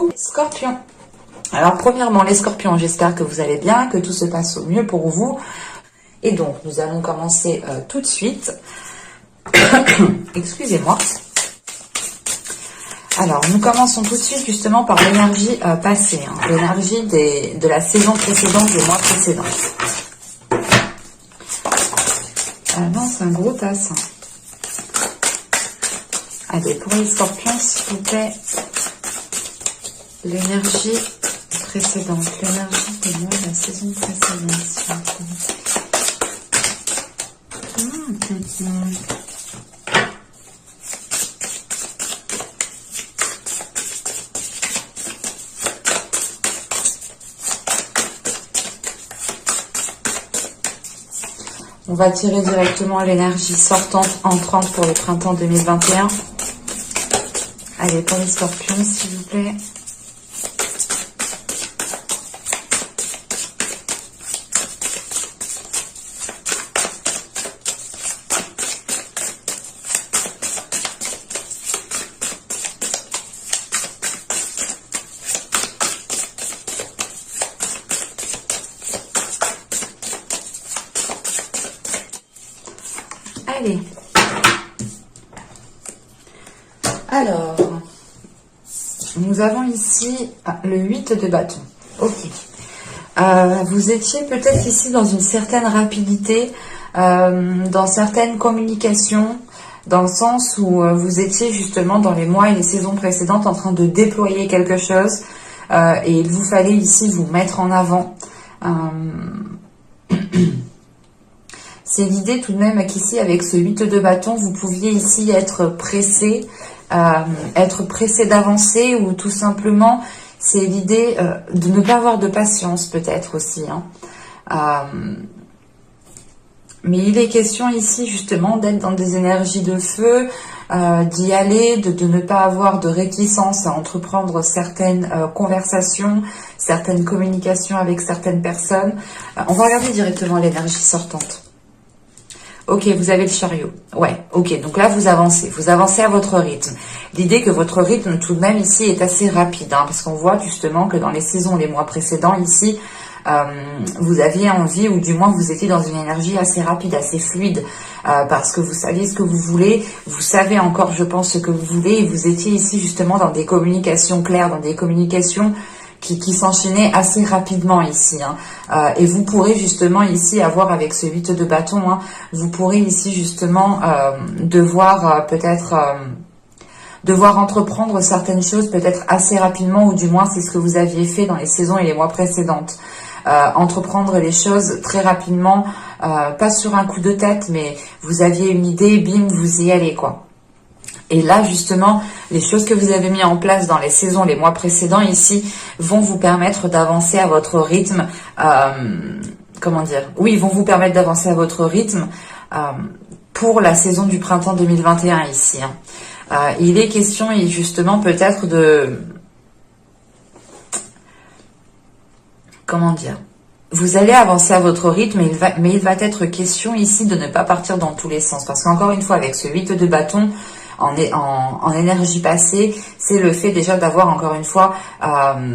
vous, Scorpion. Alors, premièrement, les Scorpions, j'espère que vous allez bien, que tout se passe au mieux pour vous. Et donc, nous allons commencer tout de suite. Excusez-moi. Alors, nous commençons tout de suite justement par l'énergie passée, hein, l'énergie de la saison précédente, des mois précédents. Non, c'est un gros tasse. Allez, pour les Scorpions, s'il vous plaît, l'énergie précédente, l'énergie des mois de la saison précédente, s'il vous plaît. On va tirer directement l'énergie sortante, entrante pour le printemps 2021. Allez, pour les Scorpions, s'il vous plaît. Allez. Alors, nous avons ici le 8 de bâton. Ok. Vous étiez peut-être ici dans une certaine rapidité, dans certaines communications, dans le sens où vous étiez justement dans les mois et les saisons précédentes en train de déployer quelque chose et il vous fallait ici vous mettre en avant. C'est l'idée tout de même qu'ici, avec ce 8 de bâton, vous pouviez ici être pressé d'avancer, ou tout simplement, c'est l'idée de ne pas avoir de patience peut-être aussi. Hein. Mais il est question ici justement d'être dans des énergies de feu, d'y aller, de ne pas avoir de réticence à entreprendre certaines conversations, certaines communications avec certaines personnes. On va regarder directement l'énergie sortante. Ok, vous avez le chariot. Ouais, ok, donc là vous avancez à votre rythme. L'idée que votre rythme tout de même ici est assez rapide, hein, parce qu'on voit justement que dans les saisons, les mois précédents ici, vous aviez envie, ou du moins vous étiez dans une énergie assez rapide, assez fluide, parce que vous saviez ce que vous voulez, vous savez encore, je pense, ce que vous voulez, et vous étiez ici justement dans des communications claires, dans des communications qui s'enchaînait assez rapidement ici. Hein. Et vous pourrez justement ici avoir avec ce 8 de bâton, hein, vous pourrez ici justement devoir entreprendre certaines choses peut-être assez rapidement, ou du moins c'est ce que vous aviez fait dans les saisons et les mois précédentes. Entreprendre les choses très rapidement, pas sur un coup de tête, mais vous aviez une idée, bim, vous y allez quoi. Et là, justement, les choses que vous avez mis en place dans les saisons, les mois précédents ici, vont vous permettre d'avancer à votre rythme. Comment dire? Oui, vont vous permettre d'avancer à votre rythme pour la saison du printemps 2021 ici. Hein. Il est question, justement, peut-être de... Comment dire? Vous allez avancer à votre rythme, mais il va être question ici de ne pas partir dans tous les sens. Parce qu'encore une fois, avec ce 8 de bâton, en énergie passée, c'est le fait déjà d'avoir encore une fois un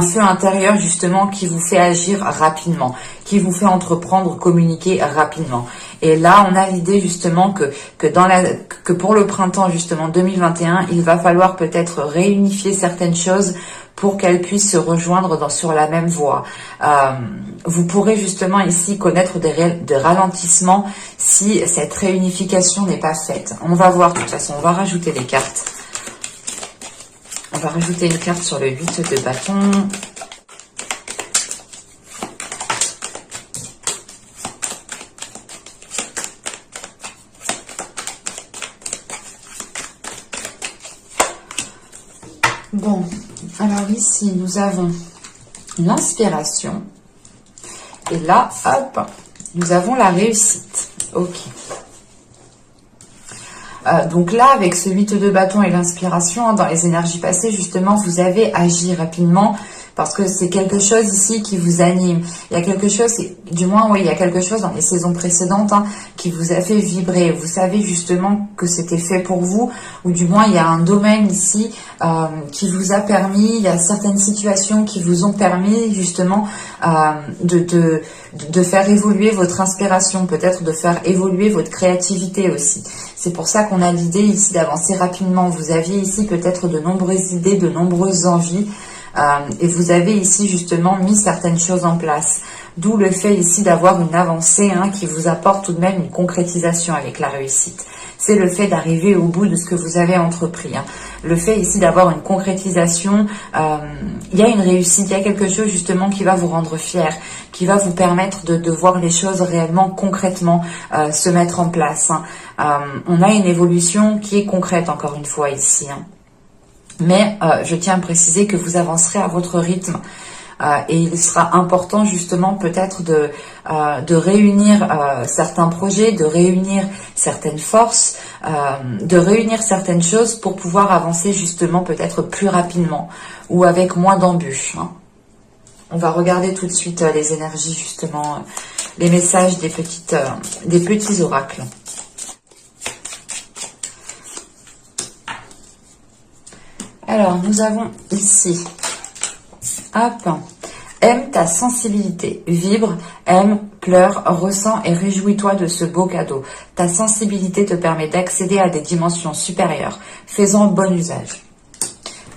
feu intérieur justement qui vous fait agir rapidement, qui vous fait entreprendre, communiquer rapidement. Et là, on a l'idée justement que pour le printemps justement 2021, il va falloir peut-être réunifier certaines choses pour qu'elles puissent se rejoindre sur la même voie. Vous pourrez justement ici connaître des ralentissements si cette réunification n'est pas faite. On va voir de toute façon, on va rajouter des cartes. On va rajouter une carte sur le 8 de bâton. Bon, alors ici, nous avons l'inspiration. Et là, hop, nous avons la réussite. Ok. Donc là, avec ce 8 de bâton et l'inspiration, hein, dans les énergies passées, justement, vous avez agi rapidement parce que c'est quelque chose ici qui vous anime. Il y a quelque chose, du moins oui, il y a quelque chose dans les saisons précédentes qui vous a fait vibrer. Vous savez justement que c'était fait pour vous, ou du moins il y a un domaine ici qui vous a permis, il y a certaines situations qui vous ont permis justement de faire évoluer votre inspiration, peut-être de faire évoluer votre créativité aussi. C'est pour ça qu'on a l'idée ici d'avancer rapidement. Vous aviez ici peut-être de nombreuses idées, de nombreuses envies, et vous avez ici justement mis certaines choses en place. D'où le fait ici d'avoir une avancée qui vous apporte tout de même une concrétisation avec la réussite. C'est le fait d'arriver au bout de ce que vous avez entrepris. Le fait ici d'avoir une concrétisation, il y a une réussite, il y a quelque chose justement qui va vous rendre fier, qui va vous permettre de voir les choses réellement concrètement se mettre en place. On a une évolution qui est concrète encore une fois ici. Mais je tiens à préciser que vous avancerez à votre rythme. Et il sera important justement peut-être de réunir certains projets, de réunir certaines forces, de réunir certaines choses pour pouvoir avancer justement peut-être plus rapidement ou avec moins d'embûches. On va regarder tout de suite les énergies justement, les messages des petits oracles. Alors, nous avons ici, hop, aime ta sensibilité, vibre, aime, pleure, ressens et réjouis-toi de ce beau cadeau. Ta sensibilité te permet d'accéder à des dimensions supérieures. Fais-en bon usage.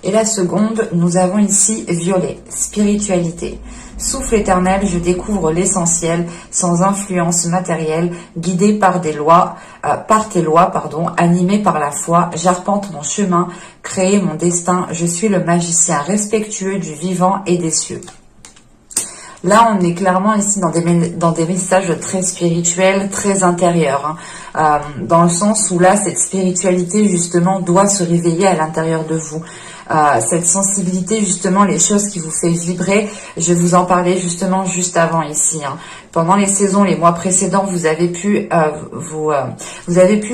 Et la seconde, nous avons ici violet, spiritualité. Souffle éternel, je découvre l'essentiel, sans influence matérielle, guidé par tes lois, animé par la foi, j'arpente mon chemin, créer mon destin, je suis le magicien respectueux du vivant et des cieux. Là, on est clairement ici dans des messages très spirituels, très intérieurs, dans le sens où là, cette spiritualité, justement, doit se réveiller à l'intérieur de vous. Cette sensibilité, justement, les choses qui vous fait vibrer, je vous en parlais justement juste avant ici. Pendant les saisons, les mois précédents, vous avez pu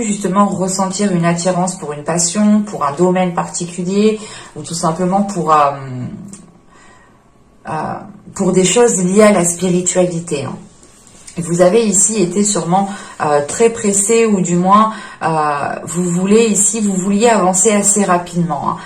justement ressentir une attirance pour une passion, pour un domaine particulier, ou tout simplement pour des choses liées à la spiritualité. Vous avez ici été sûrement très pressé, ou du moins vous vouliez avancer assez rapidement.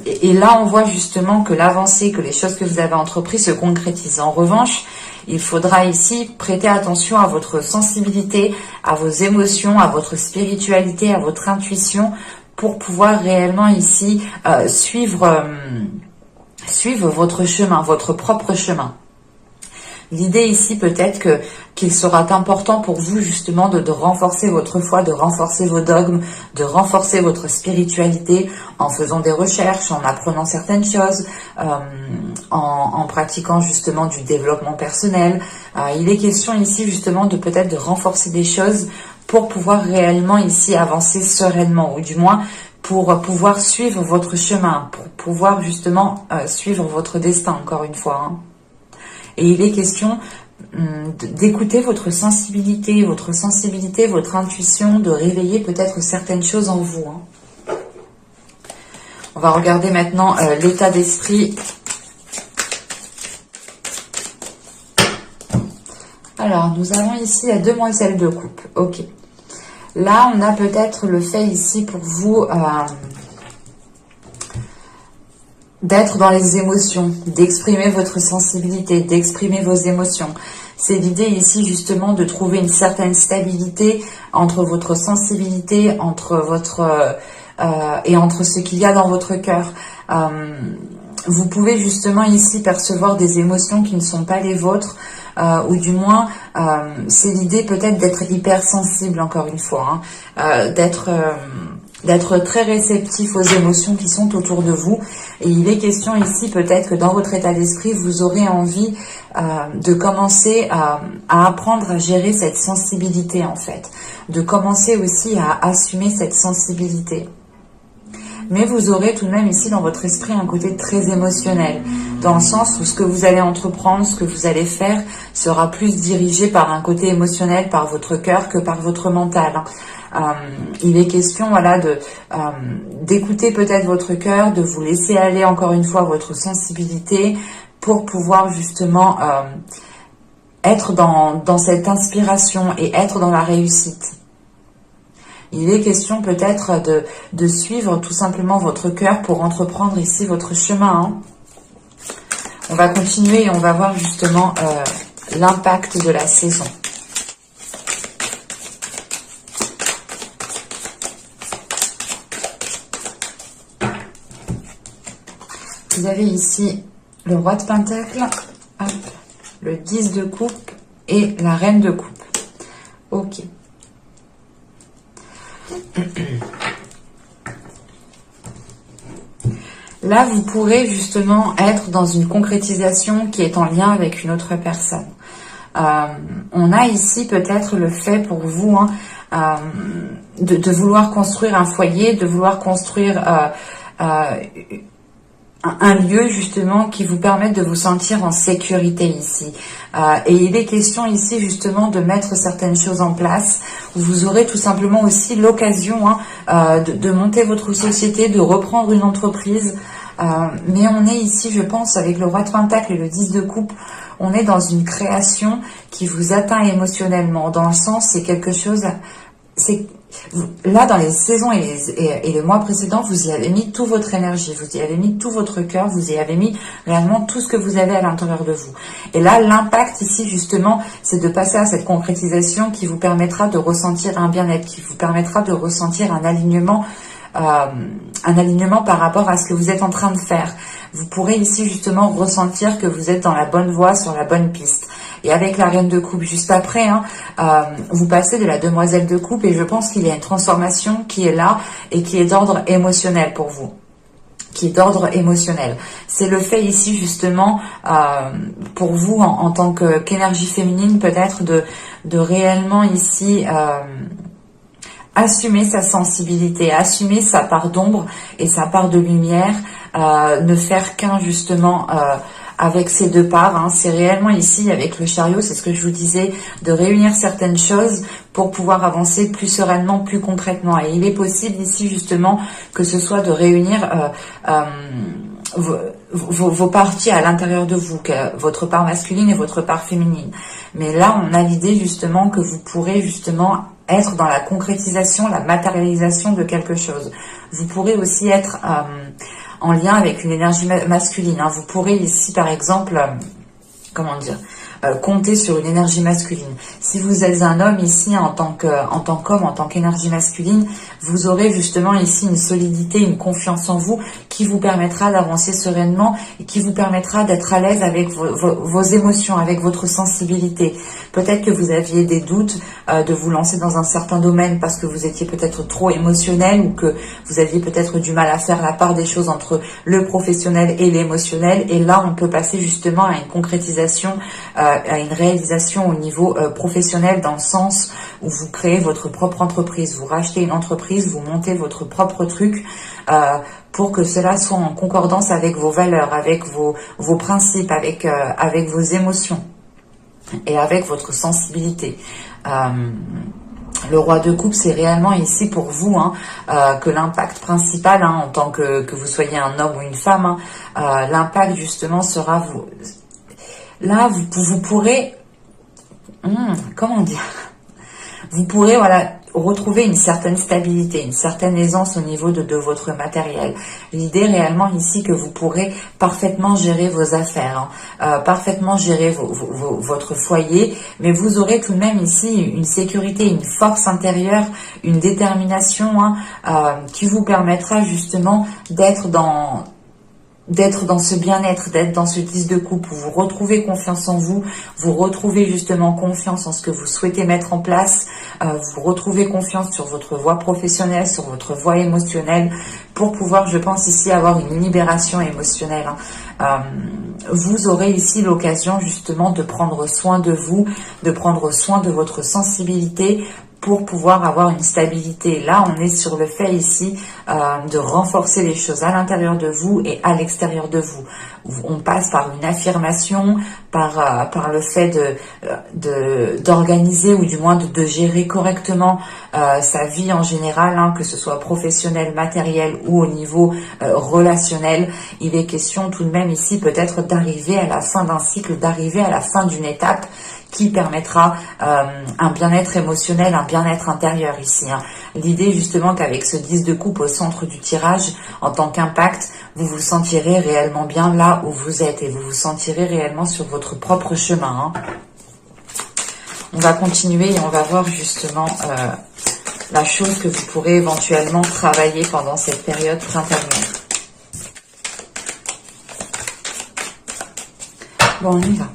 Et là, on voit justement que l'avancée, que les choses que vous avez entreprises se concrétisent. En revanche, il faudra ici prêter attention à votre sensibilité, à vos émotions, à votre spiritualité, à votre intuition, pour pouvoir réellement ici suivre votre chemin, votre propre chemin. L'idée ici peut-être qu'il sera important pour vous justement de renforcer votre foi, de renforcer vos dogmes, de renforcer votre spiritualité en faisant des recherches, en apprenant certaines choses, en pratiquant justement du développement personnel. Il est question ici justement de peut-être de renforcer des choses pour pouvoir réellement ici avancer sereinement, ou du moins pour pouvoir suivre votre chemin, pour pouvoir justement suivre votre destin encore une fois. Et il est question d'écouter votre sensibilité, votre intuition, de réveiller peut-être certaines choses en vous. On va regarder maintenant l'état d'esprit. Alors, nous avons ici la demoiselle de coupe. Ok. Là, on a peut-être le fait ici pour vous d'être dans les émotions, d'exprimer votre sensibilité, d'exprimer vos émotions. C'est l'idée ici justement de trouver une certaine stabilité entre votre sensibilité, entre ce qu'il y a dans votre cœur. Vous pouvez justement ici percevoir des émotions qui ne sont pas les vôtres, ou du moins c'est l'idée peut-être d'être hypersensible encore une fois, d'être très réceptif aux émotions qui sont autour de vous. Et il est question ici peut-être que dans votre état d'esprit, vous aurez envie de commencer à apprendre à gérer cette sensibilité en fait, de commencer aussi à assumer cette sensibilité. Mais vous aurez tout de même ici dans votre esprit un côté très émotionnel, dans le sens où ce que vous allez entreprendre, ce que vous allez faire, sera plus dirigé par un côté émotionnel, par votre cœur que par votre mental. Il est question, voilà, d'écouter peut-être votre cœur, de vous laisser aller encore une fois votre sensibilité pour pouvoir justement être dans cette inspiration et être dans la réussite. Il est question peut-être de suivre tout simplement votre cœur pour entreprendre ici votre chemin. On va continuer et on va voir justement l'impact de la saison. Vous avez ici le roi de Pentacle, hop, le 10 de coupe et la reine de coupe. Ok. Là, vous pourrez justement être dans une concrétisation qui est en lien avec une autre personne. On a ici peut-être le fait pour vous de vouloir construire un foyer, de vouloir construire un lieu justement qui vous permette de vous sentir en sécurité ici. Et il est question ici justement de mettre certaines choses en place. Vous aurez tout simplement aussi l'occasion de monter votre société, de reprendre une entreprise. Mais on est ici, je pense, avec le roi de Pentacle et le 10 de coupe, on est dans une création qui vous atteint émotionnellement. Dans le sens, c'est quelque chose... Là, dans les saisons et le mois précédent, vous y avez mis toute votre énergie, vous y avez mis tout votre cœur, vous y avez mis réellement tout ce que vous avez à l'intérieur de vous. Et là, l'impact ici, justement, c'est de passer à cette concrétisation qui vous permettra de ressentir un bien-être, qui vous permettra de ressentir un alignement par rapport à ce que vous êtes en train de faire. Vous pourrez ici, justement, ressentir que vous êtes dans la bonne voie, sur la bonne piste. Et avec la reine de coupe juste après, vous passez de la demoiselle de coupe et je pense qu'il y a une transformation qui est là et qui est d'ordre émotionnel pour vous. Qui est d'ordre émotionnel. C'est le fait ici justement pour vous en tant qu'énergie féminine peut-être de réellement ici assumer sa sensibilité, assumer sa part d'ombre et sa part de lumière, ne faire qu'un justement avec ces deux parts. C'est réellement ici avec le chariot, c'est ce que je vous disais, de réunir certaines choses pour pouvoir avancer plus sereinement, plus concrètement. Et il est possible ici justement que ce soit de réunir vos parties à l'intérieur de vous, votre part masculine et votre part féminine. Mais là, on a l'idée justement que vous pourrez justement être dans la concrétisation, la matérialisation de quelque chose. Vous pourrez aussi être en lien avec une énergie masculine. Vous pourrez ici, par exemple, compter sur une énergie masculine. Si vous êtes un homme ici en tant qu'homme, en tant qu'énergie masculine, vous aurez justement ici une solidité, une confiance en vous qui vous permettra d'avancer sereinement et qui vous permettra d'être à l'aise avec vos émotions, avec votre sensibilité. Peut-être que vous aviez des doutes de vous lancer dans un certain domaine parce que vous étiez peut-être trop émotionnel ou que vous aviez peut-être du mal à faire la part des choses entre le professionnel et l'émotionnel. Et là, on peut passer justement à une concrétisation, à une réalisation au niveau professionnel, dans le sens où vous créez votre propre entreprise, vous rachetez une entreprise, vous montez votre propre truc pour que cela soit en concordance avec vos valeurs, avec vos principes, avec vos émotions et avec votre sensibilité. Le roi de coupe, c'est réellement ici pour vous que l'impact principal, en tant que vous soyez un homme ou une femme, l'impact justement sera vous. Là, vous pourrez, vous pourrez retrouver une certaine stabilité, une certaine aisance au niveau de votre matériel. L'idée réellement ici que vous pourrez parfaitement gérer vos affaires, parfaitement gérer votre foyer, mais vous aurez tout de même ici une sécurité, une force intérieure, une détermination qui vous permettra justement d'être dans ce bien-être, d'être dans ce 10 de coupe où vous retrouvez confiance en vous, vous retrouvez justement confiance en ce que vous souhaitez mettre en place, vous retrouvez confiance sur votre voie professionnelle, sur votre voie émotionnelle, pour pouvoir, je pense ici, avoir une libération émotionnelle. Vous aurez ici l'occasion justement de prendre soin de vous, de prendre soin de votre sensibilité, pour pouvoir avoir une stabilité. Là, on est sur le fait ici de renforcer les choses à l'intérieur de vous et à l'extérieur de vous. On passe par une affirmation, par le fait d'organiser ou du moins de gérer correctement sa vie en général, hein, que ce soit professionnel, matériel ou au niveau relationnel. Il est question tout de même ici peut-être d'arriver à la fin d'un cycle, d'arriver à la fin d'une étape qui permettra un bien-être émotionnel, un bien-être intérieur ici. Hein. L'idée justement qu'avec ce 10 de coupe au centre du tirage, en tant qu'impact, vous vous sentirez réellement bien là où vous êtes et vous vous sentirez réellement sur votre propre chemin. Hein. On va continuer et on va voir justement la chose que vous pourrez éventuellement travailler pendant cette période printanière. Bon, on y va.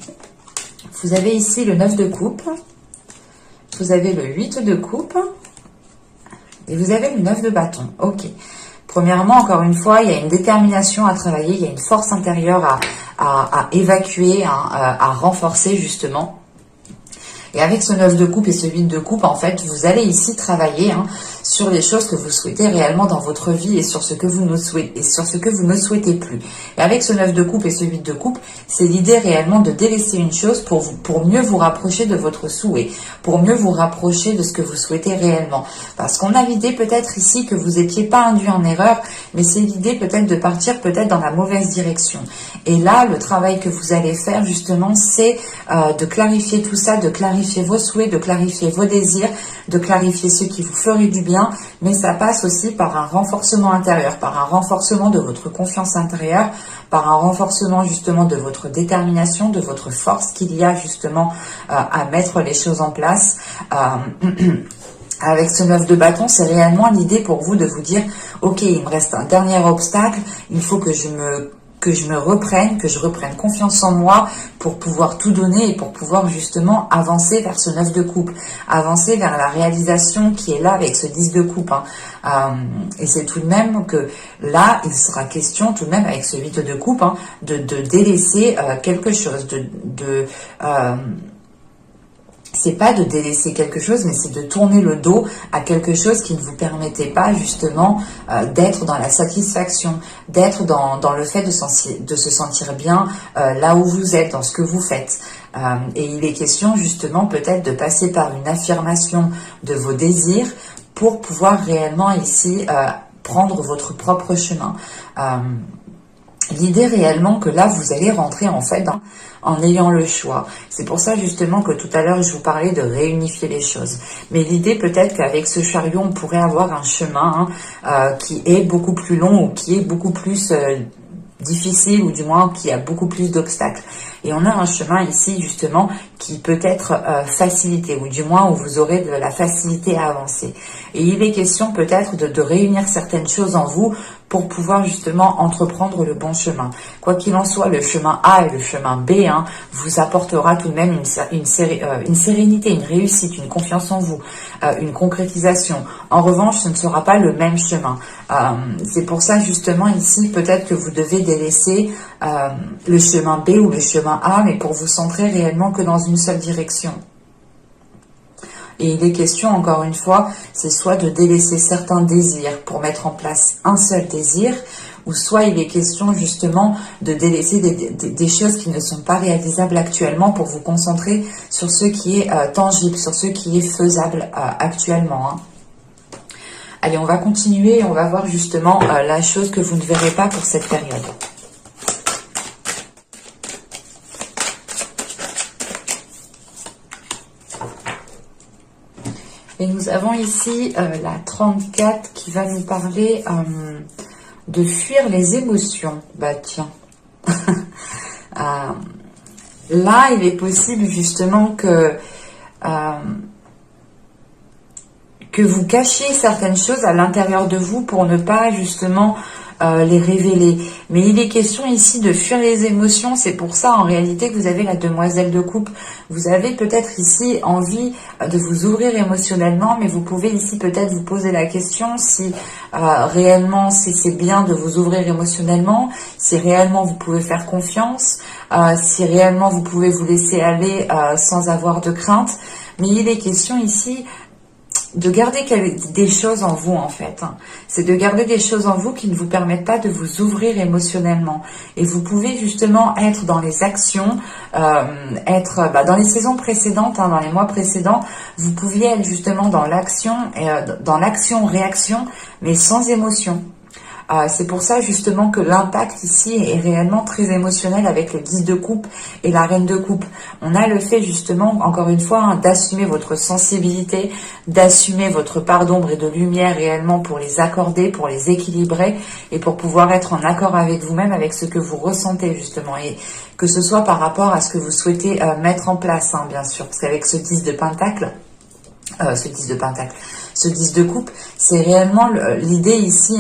Vous avez ici le 9 de coupe, vous avez le 8 de coupe et vous avez le 9 de bâton. Ok. Premièrement, encore une fois, il y a une détermination à travailler, il y a une force intérieure à évacuer, hein, à renforcer justement. Et avec ce 9 de coupe et ce 8 de coupe, en fait, vous allez ici travailler sur les choses que vous souhaitez réellement dans votre vie et sur ce que vous ne souhaitez, et sur ce que vous ne souhaitez plus. Et avec ce 9 de coupe et ce 8 de coupe, c'est l'idée réellement de délaisser une chose pour mieux vous rapprocher de votre souhait, pour mieux vous rapprocher de ce que vous souhaitez réellement. Parce qu'on a l'idée peut-être ici que vous n'étiez pas induit en erreur, mais c'est l'idée peut-être de partir peut-être dans la mauvaise direction. Et là, le travail que vous allez faire justement, c'est de clarifier tout ça, de clarifier vos souhaits, de clarifier vos désirs, de clarifier ce qui vous ferait du bien, mais ça passe aussi par un renforcement intérieur, par un renforcement de votre confiance intérieure, par un renforcement justement de votre détermination, de votre force qu'il y a justement à mettre les choses en place. Avec ce 9 de bâton, c'est réellement l'idée pour vous de vous dire, ok, il me reste un dernier obstacle, il faut que je me reprenne, que je reprenne confiance en moi pour pouvoir tout donner et pour pouvoir justement avancer vers ce 9 de coupe, avancer vers la réalisation qui est là avec ce 10 de coupe. Et c'est tout de même que là, il sera question tout de même avec ce 8 de coupe de délaisser quelque chose, c'est pas de délaisser quelque chose, mais c'est de tourner le dos à quelque chose qui ne vous permettait pas justement d'être dans la satisfaction, d'être dans le fait de se sentir bien là où vous êtes, dans ce que vous faites. Et il est question justement peut-être de passer par une affirmation de vos désirs pour pouvoir réellement ici prendre votre propre chemin. L'idée réellement que là, vous allez rentrer en fait en ayant le choix. C'est pour ça justement que tout à l'heure, je vous parlais de réunifier les choses. Mais l'idée peut-être qu'avec ce chariot, on pourrait avoir un chemin qui est beaucoup plus long ou qui est beaucoup plus difficile ou du moins qui a beaucoup plus d'obstacles. Et on a un chemin ici justement qui peut être facilité ou du moins où vous aurez de la facilité à avancer. Et il est question peut-être de réunir certaines choses en vous pour pouvoir justement entreprendre le bon chemin. Quoi qu'il en soit, le chemin A et le chemin B vous apportera tout de même une sérénité, une réussite, une confiance en vous, une concrétisation. En revanche, ce ne sera pas le même chemin. C'est pour ça justement ici, peut-être que vous devez délaisser le chemin B ou le chemin A, mais pour vous centrer réellement que dans une seule direction. Et il est question, encore une fois, c'est soit de délaisser certains désirs pour mettre en place un seul désir, ou soit il est question justement de délaisser des choses qui ne sont pas réalisables actuellement pour vous concentrer sur ce qui est tangible, sur ce qui est faisable actuellement. Allez, on va continuer et on va voir justement la chose que vous ne verrez pas pour cette période. Et nous avons ici la 34 qui va nous parler de fuir les émotions. Bah tiens. Là, il est possible justement que vous cachiez certaines choses à l'intérieur de vous pour ne pas justement les révéler. Mais il est question ici de fuir les émotions. C'est pour ça en réalité que vous avez la demoiselle de coupe. Vous avez peut-être ici envie de vous ouvrir émotionnellement, mais vous pouvez ici peut-être vous poser la question si réellement si c'est bien de vous ouvrir émotionnellement, si réellement vous pouvez faire confiance, si réellement vous pouvez vous laisser aller sans avoir de crainte. Mais il est question ici de garder des choses en vous en fait. C'est de garder des choses en vous qui ne vous permettent pas de vous ouvrir émotionnellement. Et vous pouvez justement être dans les actions, être dans les saisons précédentes, dans les mois précédents, vous pouviez être justement dans l'action, dans l'action-réaction, mais sans émotion. C'est pour ça justement que l'impact ici est réellement très émotionnel avec le 10 de coupe et la reine de coupe. On a le fait justement, encore une fois, d'assumer votre sensibilité, d'assumer votre part d'ombre et de lumière réellement pour les accorder, pour les équilibrer et pour pouvoir être en accord avec vous-même, avec ce que vous ressentez justement. Et que ce soit par rapport à ce que vous souhaitez mettre en place, bien sûr. Parce qu'avec ce 10 de pentacle, ce 10 de coupe, c'est réellement l'idée ici,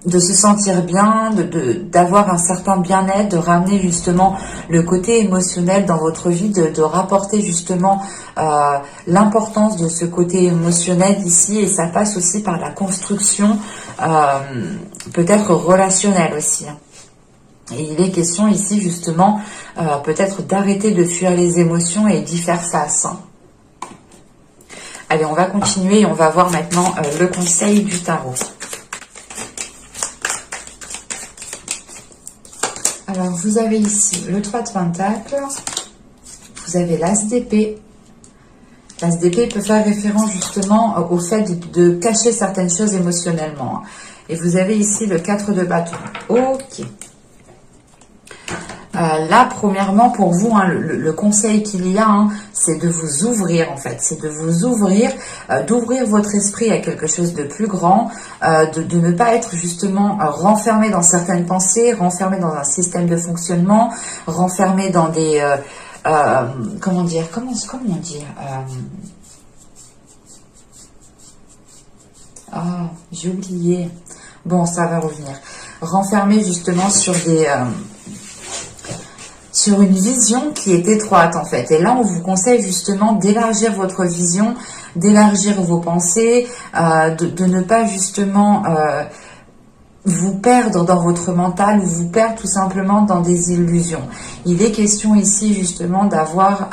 de se sentir bien, d'avoir un certain bien-être, de ramener justement le côté émotionnel dans votre vie, de rapporter justement l'importance de ce côté émotionnel ici, et ça passe aussi par la construction peut-être relationnelle aussi. Et il est question ici justement peut-être d'arrêter de fuir les émotions et d'y faire face. Allez, on va continuer et on va voir maintenant le conseil du tarot. Alors, vous avez ici le 3 de Pentacle, vous avez l'As d'épée. L'As d'épée peut faire référence justement au fait de cacher certaines choses émotionnellement. Et vous avez ici le 4 de bâton. Ok. Là, premièrement, pour vous, le conseil qu'il y a, c'est de vous ouvrir, en fait. C'est de vous ouvrir, d'ouvrir votre esprit à quelque chose de plus grand, de ne pas être justement renfermé dans certaines pensées, renfermé dans un système de fonctionnement, renfermé dans des... comment dire, j'ai oublié. Bon, ça va revenir. Renfermé justement sur des... sur une vision qui est étroite en fait. Et là, on vous conseille justement d'élargir votre vision, d'élargir vos pensées, de ne pas justement vous perdre dans votre mental ou vous perdre tout simplement dans des illusions. Il est question ici justement d'avoir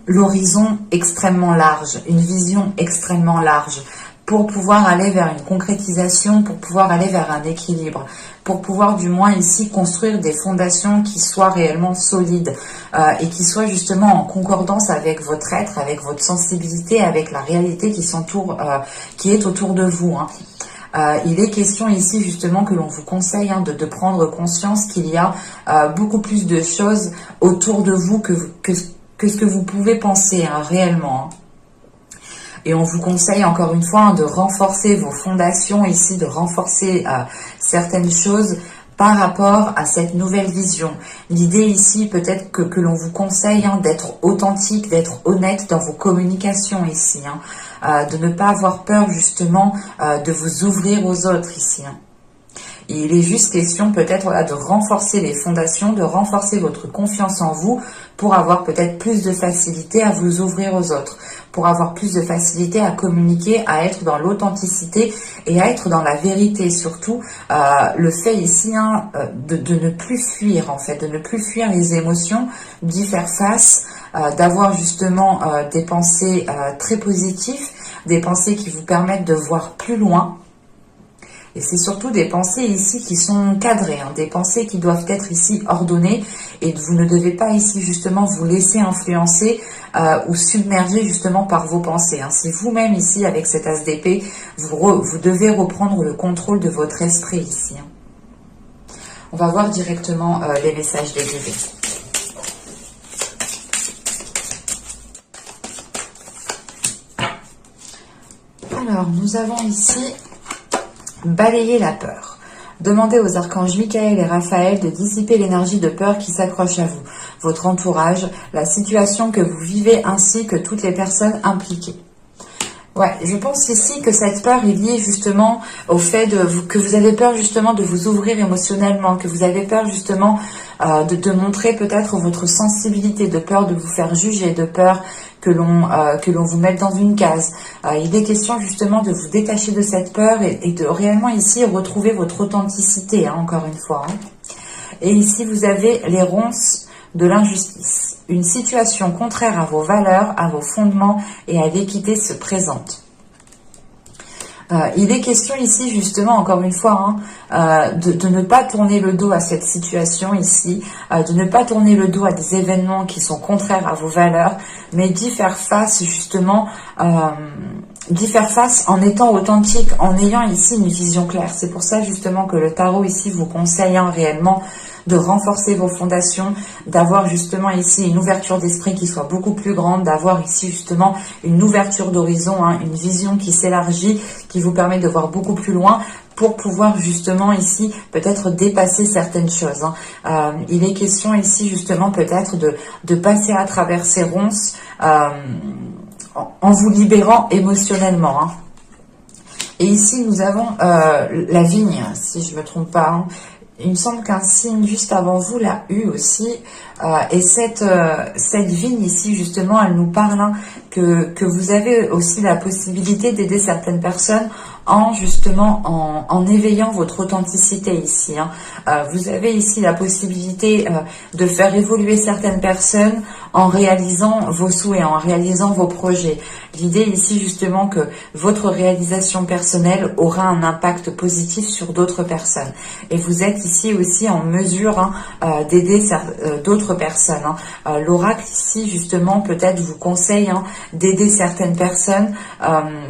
l'horizon extrêmement large, une vision extrêmement large, pour pouvoir aller vers une concrétisation, pour pouvoir aller vers un équilibre, pour pouvoir du moins ici construire des fondations qui soient réellement solides et qui soient justement en concordance avec votre être, avec votre sensibilité, avec la réalité qui est autour de vous. Il est question ici justement que l'on vous conseille de prendre conscience qu'il y a beaucoup plus de choses autour de vous que ce que vous pouvez penser réellement. Et on vous conseille encore une fois de renforcer vos fondations ici, de renforcer certaines choses par rapport à cette nouvelle vision. L'idée ici peut-être que l'on vous conseille d'être authentique, d'être honnête dans vos communications ici, de ne pas avoir peur justement de vous ouvrir aux autres ici. Et il est juste question peut-être de renforcer les fondations, de renforcer votre confiance en vous pour avoir peut-être plus de facilité à vous ouvrir aux autres, pour avoir plus de facilité à communiquer, à être dans l'authenticité et à être dans la vérité. Surtout, le fait ici de ne plus fuir en fait, de ne plus fuir les émotions, d'y faire face, d'avoir justement des pensées très positives, des pensées qui vous permettent de voir plus loin. Et c'est surtout des pensées ici qui sont cadrées, des pensées qui doivent être ici ordonnées, et vous ne devez pas ici justement vous laisser influencer ou submerger justement par vos pensées. C'est vous-même ici avec cet as d'épée, vous devez reprendre le contrôle de votre esprit ici. On va voir directement les messages des guides. Alors, nous avons ici balayer la peur. Demandez aux archanges Michael et Raphaël de dissiper l'énergie de peur qui s'accroche à vous, votre entourage, la situation que vous vivez ainsi que toutes les personnes impliquées. Ouais, je pense ici que cette peur est liée justement au fait que vous avez peur justement de vous ouvrir émotionnellement, que vous avez peur justement de montrer peut-être votre sensibilité, de peur de vous faire juger, de peur que l'on vous mette dans une case. Il est question justement de vous détacher de cette peur et de réellement ici retrouver votre authenticité, encore une fois. Et ici, vous avez les ronces de l'injustice. Une situation contraire à vos valeurs, à vos fondements et à l'équité se présente. Il est question ici justement, encore une fois, de ne pas tourner le dos à cette situation ici, de ne pas tourner le dos à des événements qui sont contraires à vos valeurs, mais d'y faire face justement, d'y faire face en étant authentique, en ayant ici une vision claire. C'est pour ça justement que le tarot ici vous conseille réellement de renforcer vos fondations, d'avoir justement ici une ouverture d'esprit qui soit beaucoup plus grande, d'avoir ici justement une ouverture d'horizon, une vision qui s'élargit, qui vous permet de voir beaucoup plus loin pour pouvoir justement ici peut-être dépasser certaines choses. Il est question ici justement peut-être de passer à travers ces ronces en vous libérant émotionnellement. Et ici nous avons la vigne, si je ne me trompe pas. Il me semble qu'un signe juste avant vous l'a eu aussi. Et cette vigne ici, justement, elle nous parle que vous avez aussi la possibilité d'aider certaines personnes en éveillant votre authenticité ici. Vous avez ici la possibilité de faire évoluer certaines personnes en réalisant vos souhaits, en réalisant vos projets. L'idée ici justement que votre réalisation personnelle aura un impact positif sur d'autres personnes. Et vous êtes ici aussi en mesure d'aider d'autres personnes. L'oracle ici justement peut-être vous conseille d'aider certaines personnes.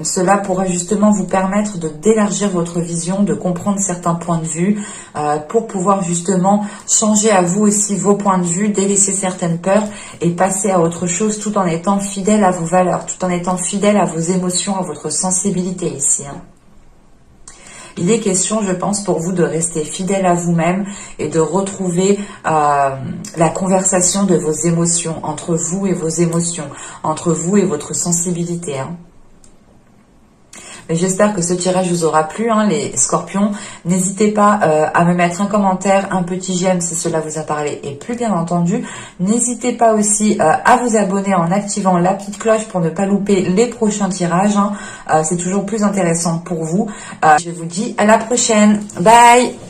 Cela pourra justement vous permettre d'élargir votre vision, de comprendre certains points de vue pour pouvoir justement changer à vous aussi vos points de vue, délaisser certaines peurs et passer à autre chose tout en étant fidèle à vos valeurs, tout en étant fidèle à vos émotions, à votre sensibilité ici. Il est question, je pense, pour vous de rester fidèle à vous-même et de retrouver la conversation de vos émotions, entre vous et vos émotions, entre vous et votre sensibilité. Mais j'espère que ce tirage vous aura plu, les scorpions. N'hésitez pas à me mettre un commentaire, un petit j'aime si cela vous a parlé. Et plus bien entendu, n'hésitez pas aussi à vous abonner en activant la petite cloche pour ne pas louper les prochains tirages. C'est toujours plus intéressant pour vous. Je vous dis à la prochaine. Bye!